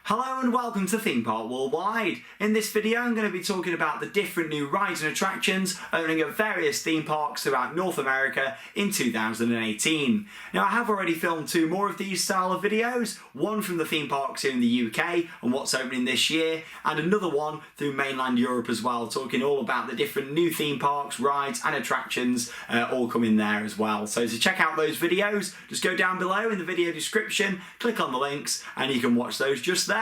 Hello and welcome to Theme Park Worldwide. In this video I'm going to be talking about the different new rides and attractions opening at various theme parks throughout North America in 2018. Now I have already filmed two more of these style of videos, one from the theme parks here in the UK and what's opening this year, and another one through mainland Europe as well, talking all about the different new theme parks, rides and attractions all coming there as well. So to check out those videos, just go down below in the video description, click on the links and you can watch those just there.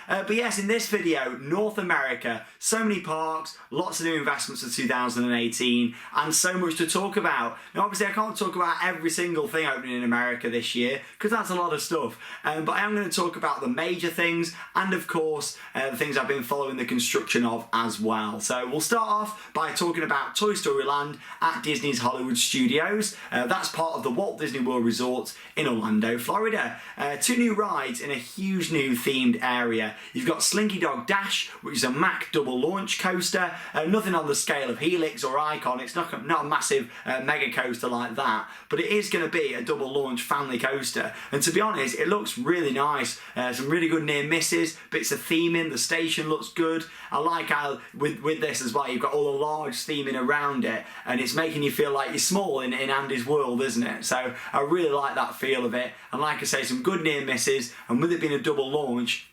But yes, in this video, North America, so many parks, lots of new investments for 2018 and so much to talk about. Now obviously I can't talk about every single thing opening in America this year because that's a lot of stuff, but I am going to talk about the major things and of course the things I've been following the construction of as well. So we'll start off by talking about Toy Story Land at Disney's Hollywood Studios. That's part of the Walt Disney World Resort in Orlando, Florida. Two new rides in a huge new themed area. You've got Slinky Dog Dash, which is a Mack double launch coaster. Nothing on the scale of Helix or Icon. It's not a massive mega coaster like that, but it is going to be a double launch family coaster. And to be honest, it looks really nice. Some really good near misses, bits of theming. The station looks good. I like how with this as well, you've got all the large theming around it, and it's making you feel like you're small in Andy's world, isn't it? So I really like that feel of it. And like I say, some good near misses, and with it being a double launch,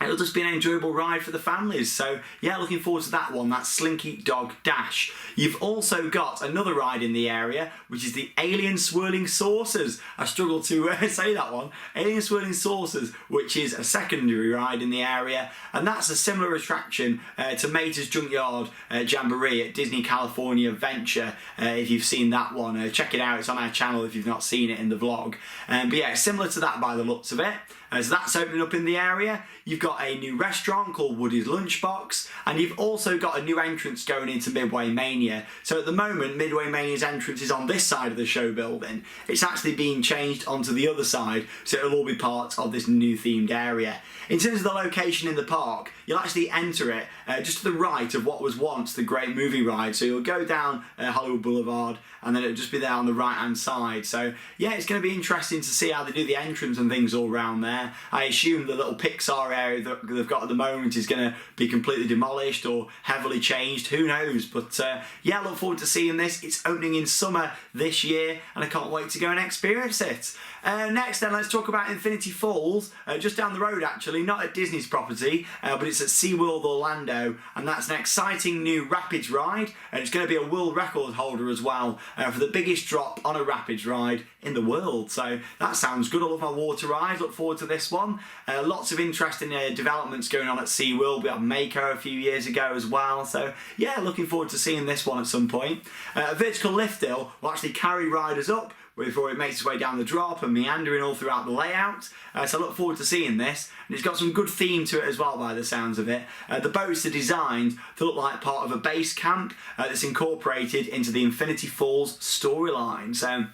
it'll just be an enjoyable ride for the families. So yeah, looking forward to that one. That's Slinky Dog Dash. You've also got another ride in the area, which is the Alien Swirling Saucers. I struggle to say that one. Alien Swirling Saucers, which is a secondary ride in the area, and that's a similar attraction to Mater's Junkyard Jamboree at Disney California Adventure. If you've seen that one, check it out. It's on our channel if you've not seen it in the vlog. But yeah, similar to that by the looks of it. So that's opening up in the area. You've got a new restaurant called Woody's Lunchbox, and you've also got a new entrance going into Midway Mania. So at the moment, Midway Mania's entrance is on this side of the show building. It's actually being changed onto the other side, so it'll all be part of this new themed area. In terms of the location in the park, you'll actually enter it just to the right of what was once the Great Movie Ride. So you'll go down Hollywood Boulevard, and then it'll just be there on the right hand side. So yeah, it's going to be interesting to see how they do the entrance and things all around there. I assume the little Pixar area that they've got at the moment is going to be completely demolished or heavily changed, who knows. But yeah, I look forward to seeing this. It's opening in summer this year and I can't wait to go and experience it. Next then, let's talk about Infinity Falls, just down the road actually, not at Disney's property, but it's at SeaWorld Orlando, and that's an exciting new Rapids ride, and it's going to be a world record holder as well for the biggest drop on a Rapids ride in the world. So that sounds good. I love my water rides, look forward to this one. Lots of interesting developments going on at SeaWorld. We had Mako a few years ago as well, so yeah, looking forward to seeing this one at some point. A vertical lift hill will actually carry riders up before it makes its way down the drop and meandering all throughout the layout. So I look forward to seeing this, and it's got some good theme to it as well by the sounds of it. The boats are designed to look like part of a base camp that's incorporated into the Infinity Falls storyline. So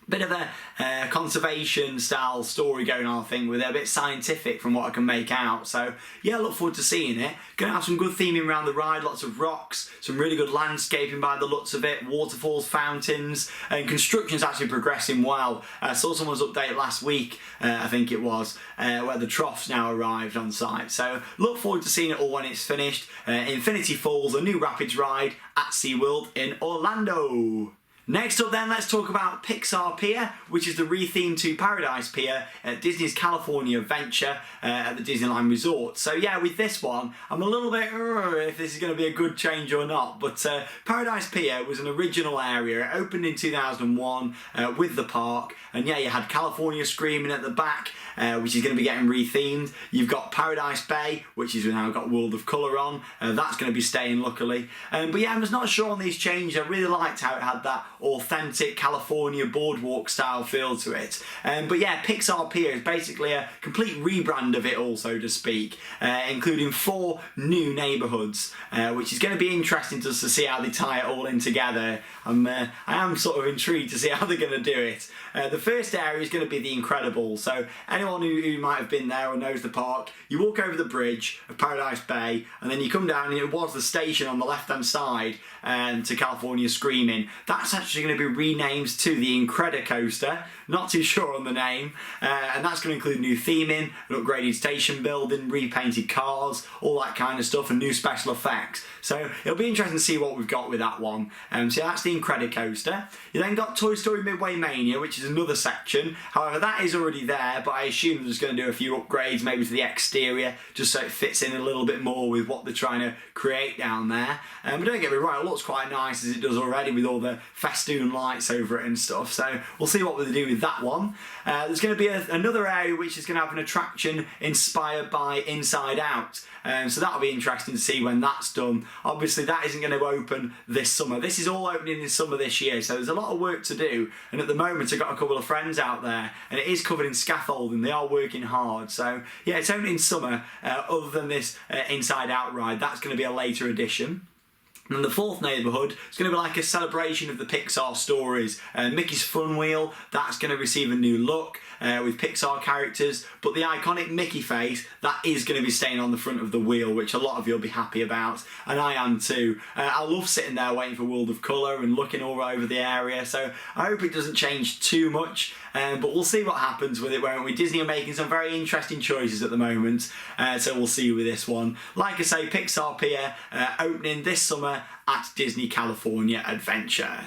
bit of a conservation style story going on, I think, with it, a bit scientific from what I can make out. So yeah, I look forward to seeing it. Gonna have some good theming around the ride, lots of rocks, some really good landscaping by the looks of it, waterfalls, fountains, and construction's actually progressing well. I saw someone's update last week, I think it was, where the troughs now arrived on site. So look forward to seeing it all when it's finished. Infinity Falls, a new Rapids ride at SeaWorld in Orlando. Next up then, let's talk about Pixar Pier, which is the rethemed to Paradise Pier at Disney's California Adventure at the Disneyland Resort. So yeah, with this one, I'm a little bit if this is going to be a good change or not, but Paradise Pier was an original area. It opened in 2001 with the park, and yeah, you had California Screaming at the back, which is going to be getting rethemed. You've got Paradise Bay, which is now got World of Colour on. That's going to be staying, luckily. But yeah, I'm just not sure on these changes. I really liked how it had that authentic California boardwalk style feel to it. But yeah, Pixar Pier is basically a complete rebrand of it all, so to speak, including 4 new neighbourhoods, which is going to be interesting just to see how they tie it all in together. I am sort of intrigued to see how they're going to do it. The first area is going to be the Incredibles. So anyone who might have been there or knows the park, you walk over the bridge of Paradise Bay and then you come down and it was the station on the left hand side to California Screaming. That's actually going to be renamed to the Incredicoaster. not too sure on the name, and that's going to include new theming, an upgraded station building, repainted cars, all that kind of stuff, and new special effects. So it'll be interesting to see what we've got with that one. So that's the Incredicoaster. You then got Toy Story Midway Mania, which is another section. However, that is already there, but I assume they're just going to do a few upgrades, maybe to the exterior, just so it fits in a little bit more with what they're trying to create down there. But don't get me wrong, it looks quite nice as it does already with all the festoon lights over it and stuff. So we'll see what they do with that one. There's going to be another area which is going to have an attraction inspired by Inside Out. So that'll be interesting to see when that's done. Obviously that isn't going to open this summer. This is all opening in summer this year, so there's a lot of work to do, and at the moment I've got a couple of friends out there and it is covered in scaffolding. They are working hard, so yeah, it's opening in summer. Other than this Inside Out ride, that's going to be a later edition. And the fourth neighbourhood is going to be like a celebration of the Pixar stories. Mickey's Fun Wheel, that's going to receive a new look with Pixar characters, but the iconic Mickey face, that is going to be staying on the front of the wheel, which a lot of you will be happy about, and I am too. I love sitting there waiting for World of Colour and looking all over the area, so I hope it doesn't change too much, but we'll see what happens with it, won't we? Disney are making some very interesting choices at the moment, so we'll see with this one. Like I say, Pixar Pier opening this summer at Disney California Adventure.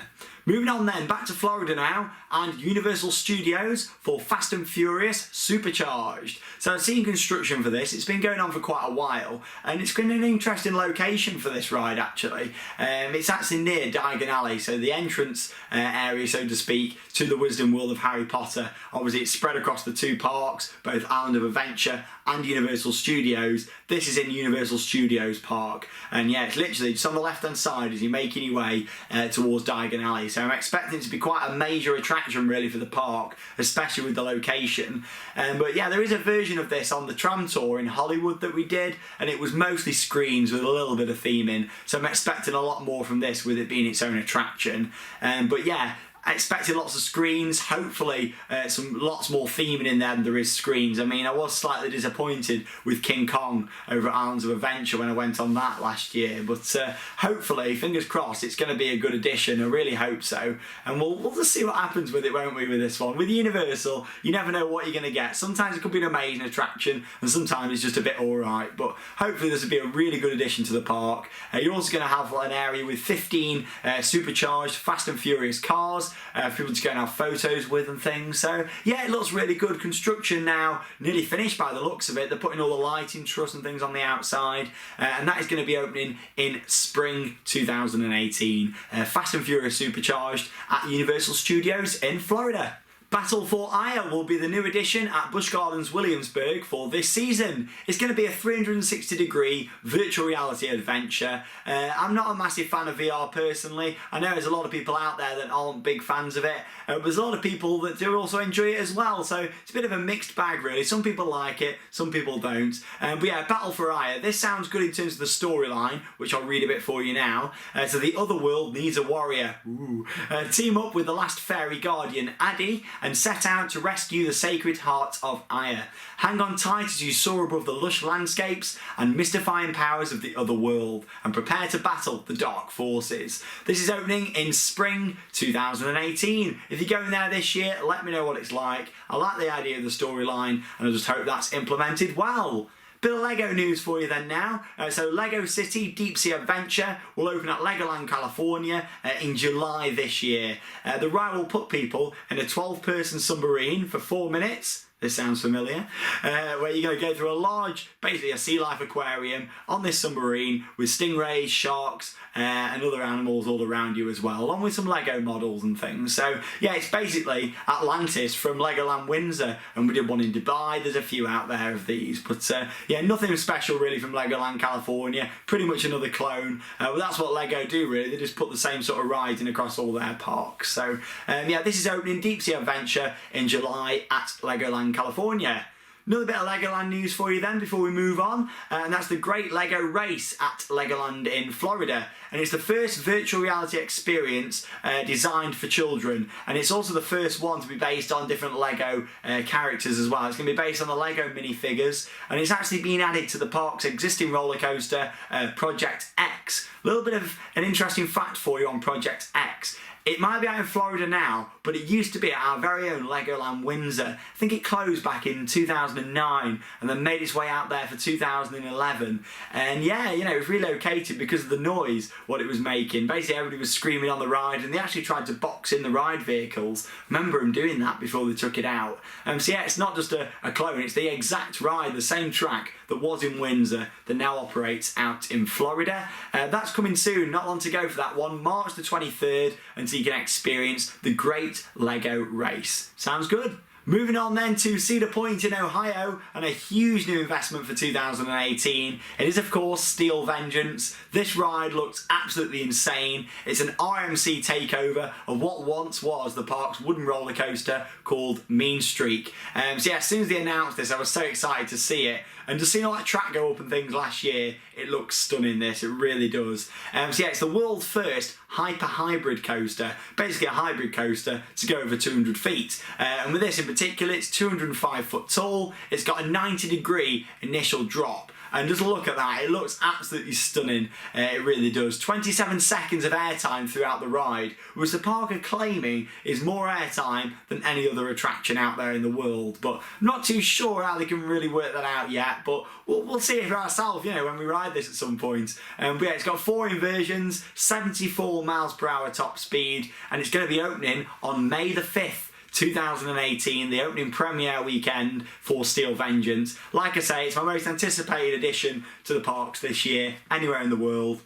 Moving on then, back to Florida now, and Universal Studios for Fast and Furious Supercharged. So I've seen construction for this. It's been going on for quite a while, and it's been an interesting location for this ride actually. It's actually near Diagon Alley, so the entrance area, so to speak, to the Wisdom World of Harry Potter. Obviously it's spread across the two parks, both Island of Adventure and Universal Studios. This is in Universal Studios Park, and yeah, it's literally just on the left hand side as you're making your way towards Diagon Alley. So I'm expecting it to be quite a major attraction really for the park, especially with the location. But yeah, there is a version of this on the tram tour in Hollywood that we did, and it was mostly screens with a little bit of theming. So I'm expecting a lot more from this with it being its own attraction. But yeah, I expected lots of screens, hopefully lots more theming in there than there is screens. I mean, I was slightly disappointed with King Kong over at Islands of Adventure when I went on that last year, but hopefully, fingers crossed, it's going to be a good addition. I really hope so, and we'll just see what happens with it, won't we, with this one. With Universal, you never know what you're going to get. Sometimes it could be an amazing attraction, and sometimes it's just a bit alright, but hopefully this will be a really good addition to the park. You're also going to have an area with 15 supercharged Fast and Furious cars, for people to go and have photos with and things. So yeah, it looks really good. Construction now nearly finished by the looks of it. They're putting all the lighting truss and things on the outside, and that is going to be opening in spring 2018. Fast and Furious Supercharged at Universal Studios in Florida. Battle for Aya will be the new addition at Busch Gardens Williamsburg for this season. It's going to be a 360-degree virtual reality adventure. I'm not a massive fan of VR personally. I know there's a lot of people out there that aren't big fans of it. There's a lot of people that do also enjoy it as well, so it's a bit of a mixed bag really. Some people like it, some people don't. But yeah, Battle for Aya, this sounds good in terms of the storyline, which I'll read a bit for you now. So the other world needs a warrior. Ooh. Team up with the last fairy guardian, Addy, and set out to rescue the sacred heart of Aya. Hang on tight as you soar above the lush landscapes and mystifying powers of the other world, and prepare to battle the dark forces. This is opening in spring 2018. If you're going there this year, let me know what it's like. I like the idea of the storyline, and I just hope that's implemented well. Bit of Lego news for you then now. So Lego City Deep Sea Adventure will open at Legoland, California in July this year. The ride will put people in a 12-person submarine for 4 minutes. This sounds familiar. Where you're going to go through a large, basically a sea life aquarium on this submarine with stingrays, sharks, and other animals all around you as well, along with some Lego models and things. So yeah, it's basically Atlantis from Legoland Windsor, and we did one in Dubai. There's a few out there of these, but yeah, nothing special really from Legoland California. Pretty much another clone. But that's what Lego do really. They just put the same sort of rides in across all their parks. So yeah, this is opening Deep Sea Adventure in July at Legoland California. Another bit of Legoland news for you then before we move on, and that's the Great Lego Race at Legoland in Florida, and it's the first virtual reality experience designed for children, and it's also the first one to be based on different Lego characters as well. It's going to be based on the Lego minifigures, and it's actually been added to the park's existing roller coaster, Project X. A little bit of an interesting fact for you on Project X. It might be out in Florida now, but it used to be at our very own Legoland Windsor. I think it closed back in 2009 and then made its way out there for 2011. And yeah, you know, it was relocated because of the noise, what it was making. Basically, everybody was screaming on the ride, and they actually tried to box in the ride vehicles. Remember them doing that before they took it out. So yeah, it's not just a clone, it's the exact ride, the same track that was in Windsor that now operates out in Florida. That's coming soon, not long to go for that one, March the 23rd, until you can experience the Great Lego Race. Sounds good? Moving on then to Cedar Point in Ohio, and a huge new investment for 2018. It is of course Steel Vengeance. This ride looks absolutely insane. It's an RMC takeover of what once was the park's wooden roller coaster called Mean Streak. So yeah, as soon as they announced this, I was so excited to see it. And just seeing all that track go up and things last year, it looks stunning, this, it really does. So yeah, it's the world's first hyper hybrid coaster, basically a hybrid coaster to go over 200 feet. And with this in particular, it's 205 foot tall, it's got a 90-degree initial drop. And just look at that, it looks absolutely stunning, it really does. 27 seconds of airtime throughout the ride, which the park are claiming is more airtime than any other attraction out there in the world. But I'm not too sure how they can really work that out yet, but we'll see it for ourselves, you know, when we ride this at some point. But yeah, it's got 4 inversions, 74 miles per hour top speed, and it's going to be opening on May the 5th. 2018, the opening premiere weekend for Steel Vengeance. Like I say, it's my most anticipated addition to the parks this year, anywhere in the world.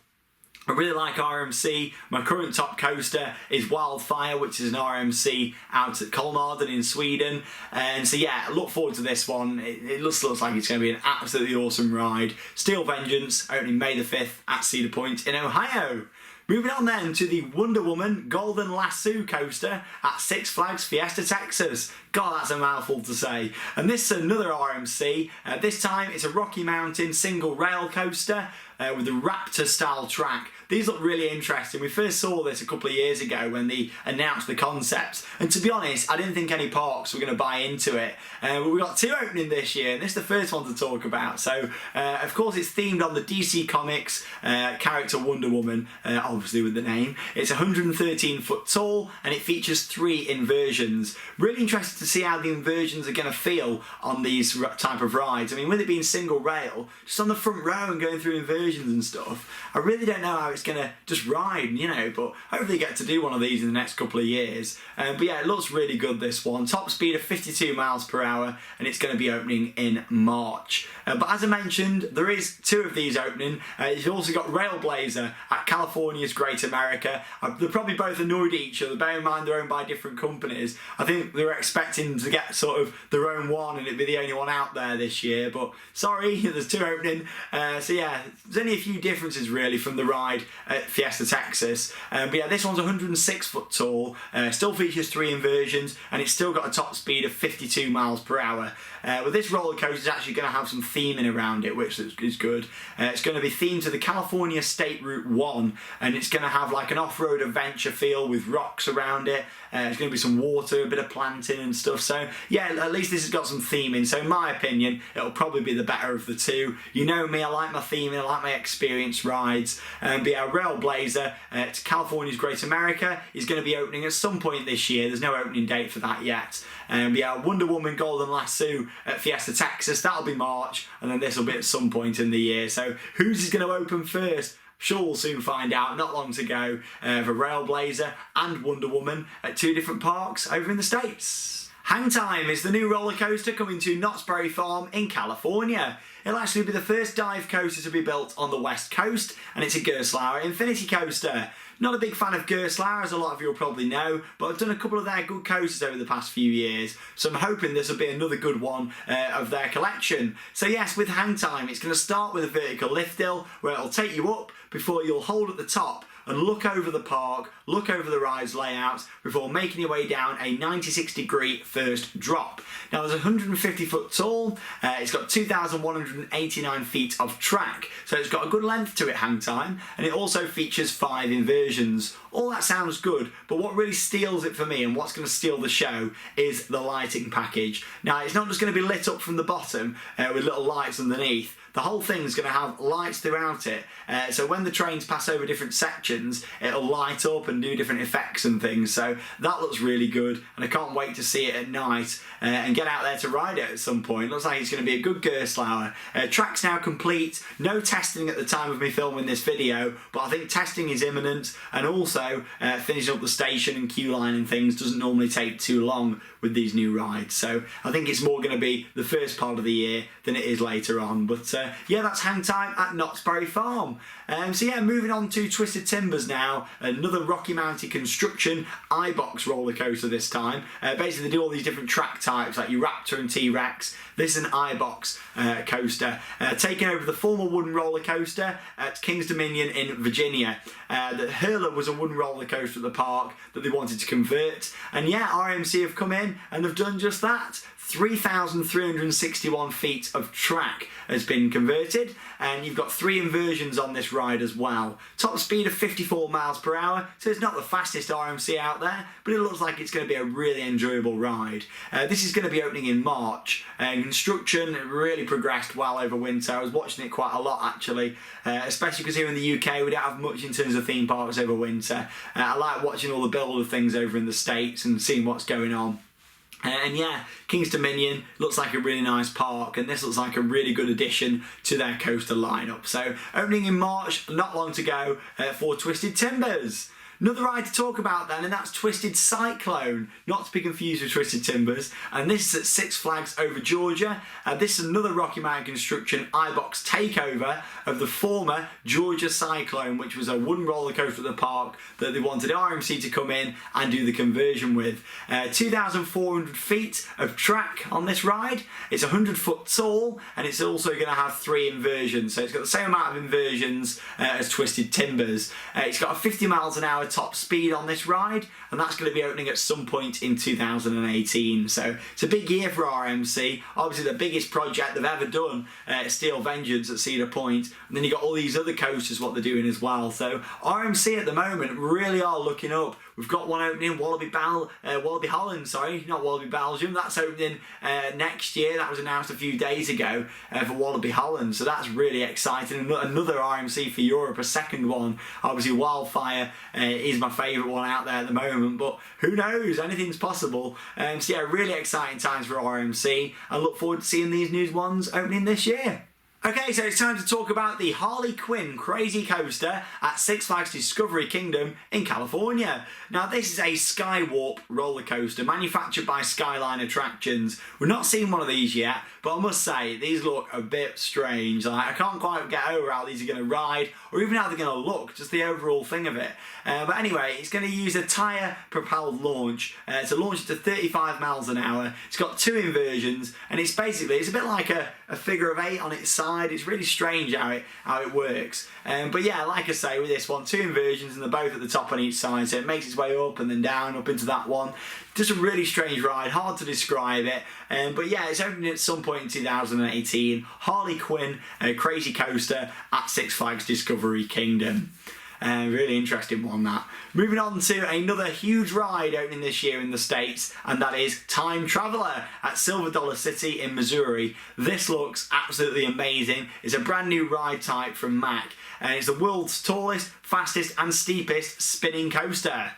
I really like RMC. My current top coaster is Wildfire, which is an RMC out at Kolmården in Sweden. And so yeah, look forward to this one. It looks like it's going to be an absolutely awesome ride. Steel Vengeance, opening May the 5th at Cedar Point in Ohio. Moving on then to the Wonder Woman Golden Lasso coaster at Six Flags Fiesta Texas. God, that's a mouthful to say. And this is another RMC. This time it's a Rocky Mountain single rail coaster with a Raptor style track. These look really interesting. We first saw this a couple of years ago when they announced the concepts. And to be honest, I didn't think any parks were going to buy into it. But we got 2 opening this year, and this is the first one to talk about. So, of course, it's themed on the DC Comics character Wonder Woman, obviously with the name. It's 113 foot tall, and it features 3 inversions. Really interested to see how the inversions are going to feel on these type of rides. I mean, with it being single rail, just on the front row and going through inversions and stuff, I really don't know how it's going to just ride, you know, but hopefully get to do one of these in the next couple of years. But yeah, it looks really good, this one. Top speed of 52 miles per hour, and it's going to be opening in March. But as I mentioned, there is 2 of these opening. You've also got Railblazer at California's Great America. They're probably both annoyed at each other, bear in mind they're owned by different companies. I think they were expecting to get sort of their own one and it'd be the only one out there this year, but sorry, there's 2 opening. So yeah, there's only a few differences really from the ride at Fiesta Texas. But yeah, this one's 106 foot tall, still features 3 inversions, and it's still got a top speed of 52 miles per hour. But this roller coaster is actually going to have some theming around it, which is good. It's going to be themed to the California State Route 1, and it's going to have like an off-road adventure feel with rocks around it. There's going to be some water, a bit of planting and stuff. So yeah, at least this has got some theming. So in my opinion, it'll probably be the better of the 2. You know me, I like my theming, I like my experience rides. But yeah, Railblazer to California's Great America is going to be opening at some point this year. There's no opening date for that yet. But yeah, Wonder Woman Golden Lasso at Fiesta Texas, that'll be March, and then this will be at some point in the year. So who's going to open first? Sure, we'll soon find out. Not long to go for Railblazer and Wonder Woman at 2 different parks over in the States. HangTime is the new roller coaster coming to Knott's Berry Farm in California. It'll actually be the first dive coaster to be built on the West Coast, and it's a Gerstlauer Infinity coaster. Not a big fan of Gerstlauer, as a lot of you will probably know, but I've done a couple of their good coasters over the past few years, so I'm hoping this will be another good one of their collection. So yes, with HangTime, it's going to start with a vertical lift hill, where it'll take you up before you'll hold at the top and look over the park, look over the ride's layouts before making your way down a 96-degree first drop. Now there's 150 foot tall, it's got 2,189 feet of track, so it's got a good length to it, HangTime, and it also features 5 inversions. All that sounds good, but what really steals it for me and what's going to steal the show is the lighting package. Now it's not just going to be lit up from the bottom with little lights underneath. The whole thing's going to have lights throughout it, so when the trains pass over different sections, sections it'll light up and do different effects and things, so that looks really good, and I can't wait to see it at night and get out there to ride it at some point. Looks like it's going to be a good Gerstlauer. Track's now complete, no testing at the time of me filming this video, but I think testing is imminent, and also finishing up the station and queue line and things doesn't normally take too long with these new rides, so I think it's more going to be the first part of the year than it is later on. But yeah, that's HangTime at Knott's Farm. So yeah, moving on to Twisted Timbers now, another Rocky Mountain Construction iBox roller coaster this time. Basically they do all these different track types like your Raptor and T-Rex. This is an iBox coaster, taking over the former wooden roller coaster at King's Dominion in Virginia. The Hurler was a wooden roller coaster at the park that they wanted to convert, and yeah, RMC have come in and they've done just that. 3,361 feet of track has been converted, and you've got 3 inversions on this ride as well. Top speed of 54 miles per hour, so it's not the fastest RMC out there, but it looks like it's going to be a really enjoyable ride. This is going to be opening in March, and construction really progressed well over winter. I was watching it quite a lot actually, especially because here in the UK we don't have much in terms of theme parks over winter. I like watching all the build of things over in the States and seeing what's going on. And yeah, King's Dominion looks like a really nice park, and this looks like a really good addition to their coaster lineup. So opening in March, not long to go for Twisted Timbers. Another ride to talk about then, and that's Twisted Cyclone, not to be confused with Twisted Timbers, and this is at Six Flags over Georgia. This is another Rocky Mountain Construction iBox takeover of the former Georgia Cyclone, which was a wooden roller coaster at the park that they wanted RMC to come in and do the conversion with. 2,400 feet of track on this ride. It's 100 foot tall, and it's also going to have 3 inversions, so it's got the same amount of inversions as Twisted Timbers. It's got a 50 miles an hour top speed on this ride, and that's going to be opening at some point in 2018, so it's a big year for RMC. Obviously the biggest project they've ever done, Steel Vengeance at Cedar Point, and then you got all these other coasters what they're doing as well. So RMC at the moment really are looking up. We've got one opening, Wallaby Holland, sorry, not Wallaby Belgium. That's opening next year. That was announced a few days ago for Wallaby Holland, so that's really exciting. Another RMC for Europe, a second one. Obviously Wildfire is my favourite one out there at the moment, but who knows, anything's possible. So yeah, really exciting times for RMC. I look forward to seeing these new ones opening this year. Okay, so it's time to talk about the Harley Quinn Crazy Coaster at Six Flags Discovery Kingdom in California. Now this is a Skywarp roller coaster manufactured by Skyline Attractions. We've not seen one of these yet, but I must say these look a bit strange. Like, I can't quite get over how these are going to ride, or even how they're going to look, just the overall thing of it. But anyway, it's going to use a tyre propelled launch to launch it to 35 miles an hour. It's got 2 inversions, and it's a bit like a figure of 8 on its side. It's really strange how it works. But yeah, like I say, with this one, 2 inversions, and they're both at the top on each side, so it makes its way up and then down, up into that one. Just a really strange ride, hard to describe it. But yeah, it's opening at some point in 2018. Harley Quinn Crazy Coaster at Six Flags Discovery Kingdom. Really interesting one, that. Moving on to another huge ride opening this year in the States, and that is Time Traveler at Silver Dollar City in Missouri. This looks absolutely amazing. It's a brand new ride type from Mack, and it's the world's tallest, fastest and steepest spinning coaster.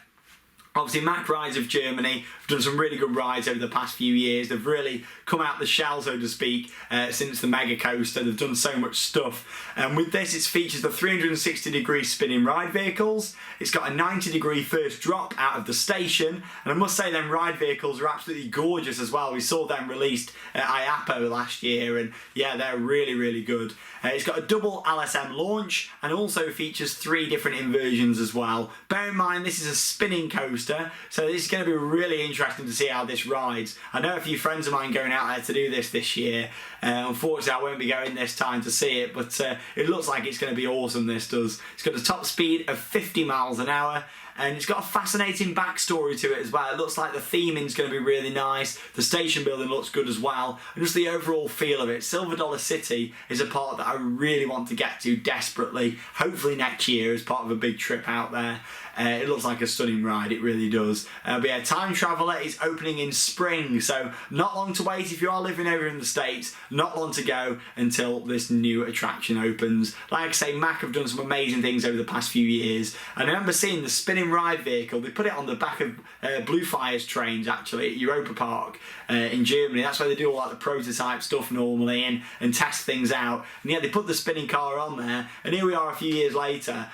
Obviously, Mack Rides of Germany have done some really good rides over the past few years. They've really come out the shell, so to speak, since the Mega Coaster. They've done so much stuff. And with this, it features the 360-degree spinning ride vehicles. It's got a 90-degree first drop out of the station. And I must say, them ride vehicles are absolutely gorgeous as well. We saw them released at IAPO last year, and yeah, they're really, really good. It's got a double LSM launch, and also features 3 different inversions as well. Bear in mind, this is a spinning coaster, so this is going to be really interesting to see how this rides. I know a few friends of mine going out there to do this year. Unfortunately, I won't be going this time to see it, but it looks like it's going to be awesome, this does. It's got a top speed of 50 miles an hour. And it's got a fascinating backstory to it as well. It looks like the theming's going to be really nice. The station building looks good as well. And just the overall feel of it. Silver Dollar City is a part that I really want to get to desperately. Hopefully next year as part of a big trip out there. It looks like a stunning ride, it really does. But yeah, Time Traveler is opening in spring, so not long to wait if you are living over in the States. not long to go until this new attraction opens. Like I say, Mac have done some amazing things over the past few years. And I remember seeing the spinning ride vehicle. They put it on the back of Blue Fire's trains, actually, at Europa Park in Germany. That's where they do all like the prototype stuff normally and test things out. And yeah, they put the spinning car on there. And here we are a few years later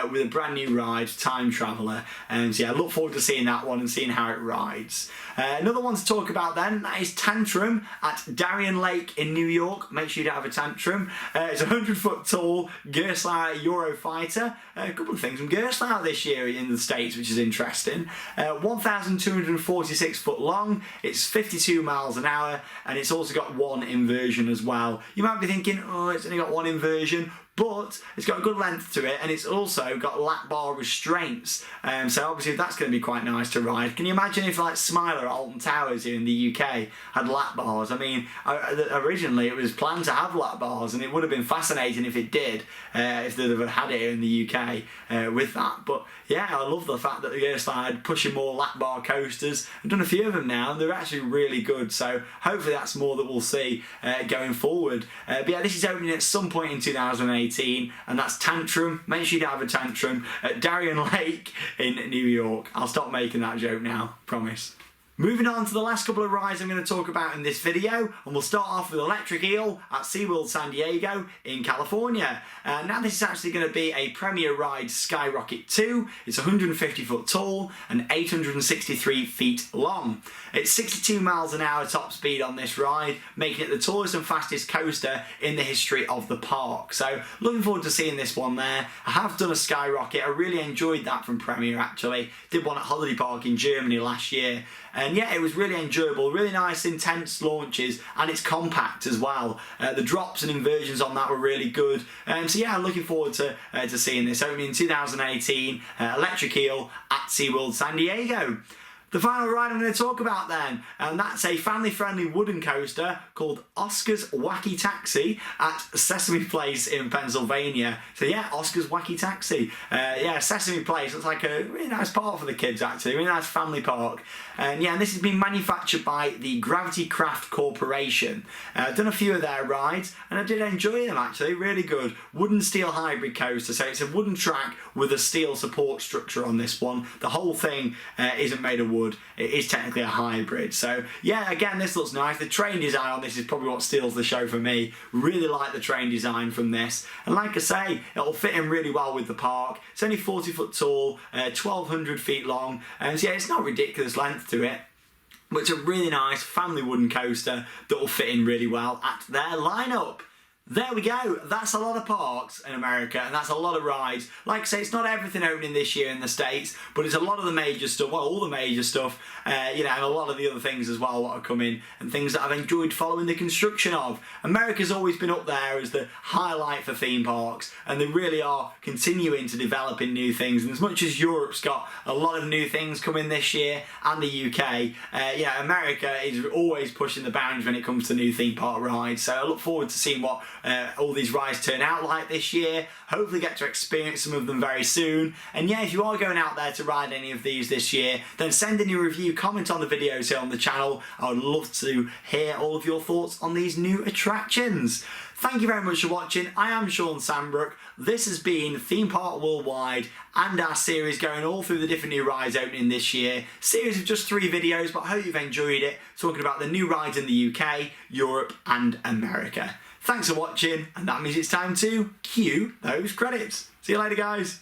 with a brand new ride, Time Traveller. And so yeah, I look forward to seeing that one and seeing how it rides. Another one to talk about then, that is Tantrum at Darien Lake in New York. Make sure you don't have a tantrum. It's a 100-foot tall Gerstlauer Eurofighter. A couple of things from Gerstlauer this year in the States, which is interesting. 1,246 foot long, it's 52 miles an hour, and it's also got one inversion as well. You might be thinking, oh, it's only got one inversion, but it's got a good length to it, and it's also got lap bar restraints, so obviously that's going to be quite nice to ride. Can you imagine if like Smiler at Alton Towers here in the UK had lap bars? I mean, originally it was planned to have lap bars, and it would have been fascinating if it did, if they'd have had it here in the UK with that. But yeah, I love the fact that the Gerstlauer had pushing more lap bar coasters. I've done a few of them now, and they're actually really good, so hopefully that's more that we'll see going forward. But yeah, this is opening at some point in 2018. And that's Tantrum. Make sure you don't have a tantrum at Darien Lake in New York. I'll stop making that joke now, promise. Moving on to the last couple of rides I'm going to talk about in this video, and we'll start off with Electric Eel at SeaWorld San Diego in California. Now this is actually going to be a premier ride, Skyrocket 2. It's 150 foot tall and 863 feet long. It's 62 miles an hour top speed on this ride, making it the tallest and fastest coaster in the history of the park. So looking forward to seeing this one there. I have done a Skyrocket. I really enjoyed that from Premier actually. Did one at Holiday Park in Germany last year. And yeah, it was really enjoyable, really nice, intense launches, and it's compact as well. The drops and inversions on that were really good. So yeah, I'm looking forward to seeing this. Opening in 2018, Electric Eel at SeaWorld San Diego. The final ride I'm going to talk about then, and that's a family-friendly wooden coaster called Oscar's Wacky Taxi at Sesame Place in Pennsylvania. So yeah, Oscar's Wacky Taxi. Yeah, Sesame Place looks like a really nice park for the kids actually, really nice family park. And yeah, and this has been manufactured by the Gravity Craft Corporation. I've done a few of their rides, and I did enjoy them actually, really good. Wooden steel hybrid coaster, so it's a wooden track with a steel support structure on this one. The whole thing isn't made of wood. It is technically a hybrid. So yeah, again, this looks nice. The train design on this is probably what steals the show for me. Really like the train design from this. And like I say, it'll fit in really well with the park. It's only 40 foot tall, 1,200 feet long. And so yeah, it's not ridiculous length to it. But it's a really nice family wooden coaster that will fit in really well at their lineup. There we go, that's a lot of parks in America, and that's a lot of rides. Like I say, it's not everything opening this year in the States, but it's a lot of the major stuff, well, all the major stuff, you know, and a lot of the other things as well that are coming, and things that I've enjoyed following the construction of. America's always been up there as the highlight for theme parks, and they really are continuing to develop in new things. And as much as Europe's got a lot of new things coming this year, and the UK, yeah, America is always pushing the boundaries when it comes to new theme park rides. So I look forward to seeing what all these rides turn out like this year. Hopefully get to experience some of them very soon. And yeah, if you are going out there to ride any of these this year, then send in your review, comment on the videos here on the channel. I would love to hear all of your thoughts on these new attractions. Thank you very much for watching. I am Sean Sandbrook. This has been Theme Park Worldwide and our series going all through the different new rides opening this year. Series of just 3 videos, but I hope you've enjoyed it, talking about the new rides in the UK, Europe and America. Thanks for watching, and that means it's time to cue those credits. See you later, guys.